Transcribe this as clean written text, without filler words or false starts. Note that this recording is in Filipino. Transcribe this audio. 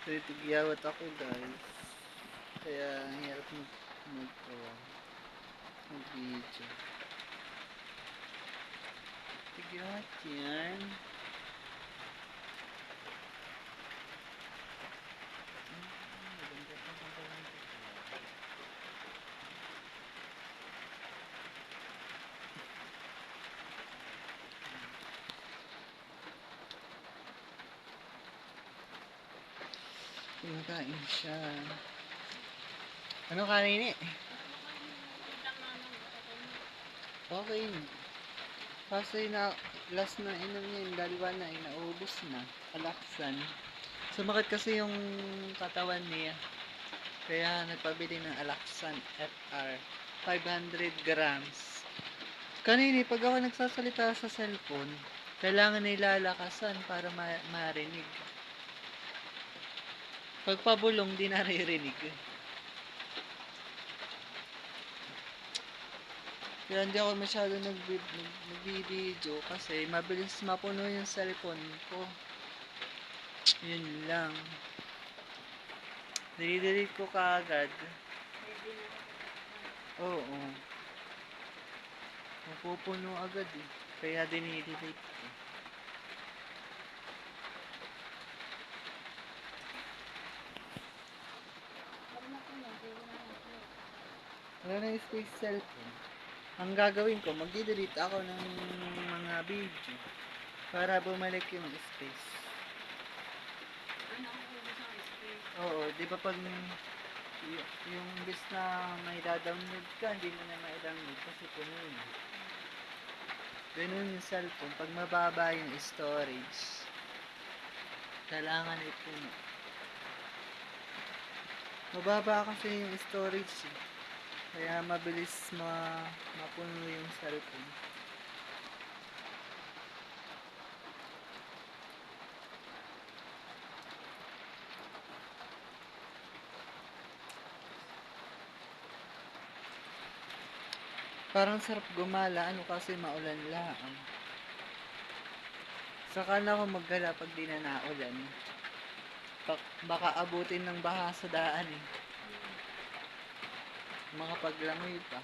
Tigyawat ako guys. Kaya ang hirap mag-video. Tigyawat yan. Kumakain siya. Ano kanin eh? Okay. Kasi last na inom niya yung dalawa na inaubos na. Alaksan. Sumakit kasi yung katawan niya. Kaya nagpabili ng Alaksan FR. 500 grams. Kanina pag ako nagsasalita sa cellphone, kailangan nilalakasan para marinig. Pag pabulong, di naririnig. Kaya hindi ako masyado nag-video kasi mabilis mapuno yung cellphone ko. Yun lang. Delete ko kaagad. Oo. Mapupuno agad eh. Kaya dinidelete ko. Wala na yung space cellphone. Ang gagawin ko, magdi-delete ako ng mga video para bumalik yung space. Ano ang ubos ng space? Oo, di ba pag yung imbes na may da-download ka, hindi mo na ma-download kasi puno na. Ganun yung cellphone. Pag mababa yung storage, kailangan ipuno. Mababa kasi yung storage eh. Kaya mabilis mapuno yung cellphone. Parang sarap gumala, ano kasi maulan lang. Saka na ako maggala pag di na naulan. Baka abutin ng baha sa daan eh. Makapaglangoy pa.